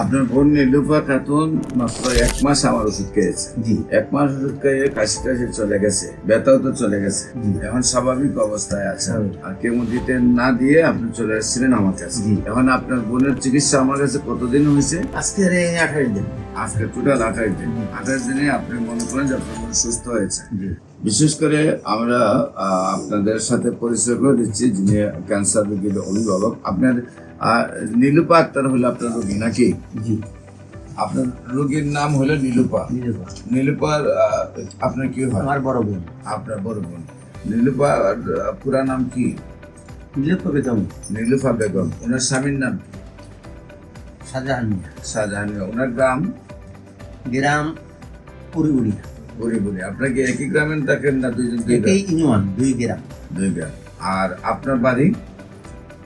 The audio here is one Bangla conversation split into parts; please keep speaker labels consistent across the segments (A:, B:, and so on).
A: আপনার বোন নীলুফা খাতুন মাত্র 1 মাস আমার ওষুধ খেয়েছে।
B: জি।
A: 1 মাস ওষুধ খেয়ে কাশি টাশি চলে গেছে, ব্যথাও তো চলে গেছে, এখন স্বাভাবিক অবস্থায় আছে। আর কেমো দিতে না দিয়ে আপনি চলে এসেছিলেন আমার কাছে।
B: জি।
A: এখন আপনার বোনের চিকিৎসা আমার কাছে কতদিন হয়েছে?
B: আজকে 28 দিন।
A: আজকে টোটাল 28 দিন। 28 দিনে আপনি মনে করেন যে আপনার বোন সুস্থ হয়েছে।
B: জি।
A: বিশেষ করে আমরা আপনাদের সাথে পরিচয় করে দিচ্ছি, যিনি ক্যান্সার রোগীর অভিভাবক। আপনার নীলুফা আক্তার হলো আপনার রোগী নাকি?
B: জি।
A: আপনার রোগীর নাম হলো নীলুফা। নীলুফার আপনার কি হয়?
B: আমার বড় বোন।
A: আপনার বড় বোন। নীলুফা পুরা নাম কি?
B: নীলুফা বেগম।
A: নীলুফা বেগম। ওনার স্বামীর নাম কি?
B: শাহজাহান মিয়া।
A: শাহজাহান মিয়া। ওনার গ্রাম
B: পুরিগুড়িয়া।
A: বুড়ি। আপনার কি একই গ্রামে থাকেন না দুইজন?
B: একই ইউনিয়ন, 2 গ্রাম।
A: 2 গ্রাম। আর আপনার বাড়ি?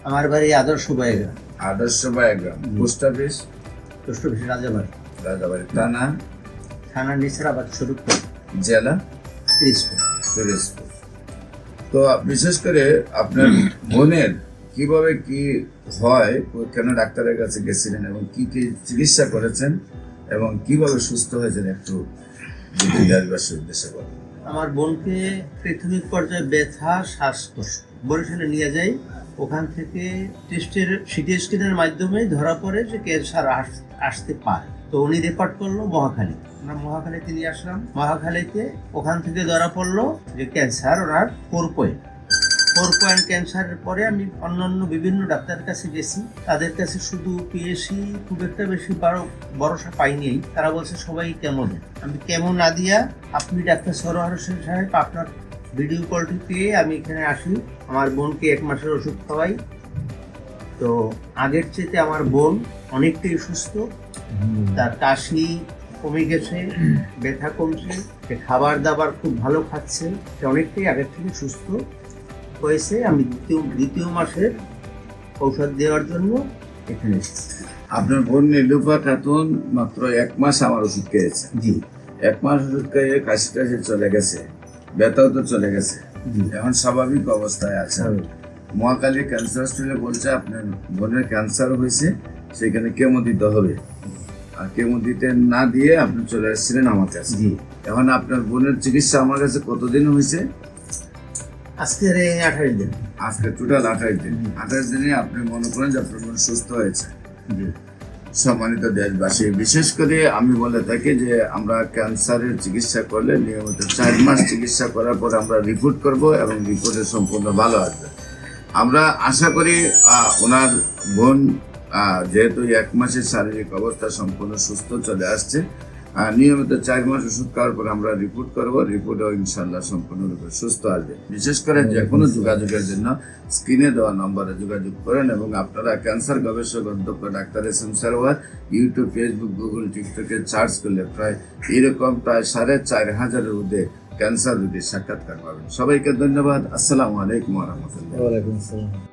B: আমার বাড়ি আদর্শ গ্রাম।
A: আদর্শ গ্রাম। Post office?
B: রাজাবাড়ি।
A: রাজাবাড়ি।
B: থানা নিসারাবাদ, শরীফপুর।
A: জেলা?
B: পিরোজপুর।
A: তো বিশেষ করে আপনার বোনের কিভাবে কি হয়, কেন ডাক্তারের কাছে গেছিলেন এবং কি কি চিকিৎসা করেছেন এবং কিভাবে সুস্থ হয়েছেন একটু দেশবাসীর উদ্দেশ্যে বলেন।
B: আমার বোনকে প্রাথমিক পর্যায়ে ব্যথা, শ্বাসকষ্ট বরিশালে নিয়ে যাই। ওখান থেকে সিটি স্ক্যানের মাধ্যমে ধরা পড়ে যে ক্যান্সার আসতে পারে। তো উনি রেফার করলো মহাখালী। আমরা মহাখালীতে নিয়ে আসলাম। মহাখালীতে ওখান থেকে ধরা পড়লো যে ক্যান্সার ওনার 4 পয়েন্ট ক্যান্সারের পরে আমি অন্যান্য বিভিন্ন ডাক্তারের কাছে গেছি। তাদের কাছে শুধু পিএসসি খুব একটা বেশি ভরসা পাইনি। তারা বলছে সবাই কেমো দেন। আমি কেমো না দিয়া আপনি ডাক্তার সরোয়ার হোসেন সাহেব আপনার ভিডিও কলটি পেয়ে আমি এখানে আসি। আমার বোনকে 1 মাসের ওষুধ খাওয়াই। তো আগের চেয়ে আমার বোন অনেকটাই সুস্থ। তার কাশি কমে গেছে, ব্যথা কমছে, সে খাবার দাবার খুব ভালো খাচ্ছে, সে অনেকটাই আগের থেকে সুস্থ হয়েছে। আমি দ্বিতীয় মাসের ঔষধ দেওয়ার জন্য এখানে এসেছি।
A: আপনার বোন নীলুফা খাতুন মাত্র 1 মাস আমার ওষুধ খেয়েছে।
B: জি।
A: 1 মাস ওষুধ খেয়ে কাশি টাশি চলে গেছে, ব্যথাও তো চলে গেছে, এখন স্বাভাবিক অবস্থায় আছে। মহাকালী ক্যান্সার হসপিটালে বলছে আপনার বোনের ক্যান্সার হয়েছে, সেখানে কেমো দিতে হবে। আর কেমো দিতে না দিয়ে আপনি চলে এসেছিলেন আমার কাছে। এখন আপনার বোনের চিকিৎসা আমার কাছে কতদিন হয়েছে?
B: আজকে 28 দিন।
A: আজকে টোটাল 28 দিন। 28 দিনে আপনি মনে করেন যে আপনার বোন সুস্থ হয়েছে। সম্মানিত দেশবাসী, বিশেষ করে আমি বলে থাকি যে আমরা ক্যান্সারের চিকিৎসা করলে নিয়মিত 4 মাস চিকিৎসা করার পর আমরা রিপোর্ট করব এবং রিপোর্টে সম্পূর্ণ ভালো আসবে। আমরা আশা করি ওনার বোন যেহেতু 1 মাসের শারীরিক অবস্থা সম্পূর্ণ সুস্থ চলে আসছে, নিয়মিত 4 মাস ওষুধ খাওয়ার পর আমরা রিপোর্ট করবো, রিপোর্টেও ইনশাল্লাহ সম্পূর্ণরূপে সুস্থ আসবে। বিশেষ করে যে কোনো যোগাযোগের জন্য স্ক্রিনে দেওয়া নম্বরে যোগাযোগ করেন এবং আপনারা ক্যান্সার গবেষক অধ্যক্ষ doctor SM. Sarwar YouTube, Facebook, Google, টিকটকে সার্চ করলে প্রায় 4,500-এর ঊর্ধ্বে ক্যান্সার রোগীর সাক্ষাৎকার পাবেন। সবাইকে ধন্যবাদ। আসসালামু আলাইকুম ওয়া রাহমাতুল্লাহ।
B: ওয়া আলাইকুম আসসালাম।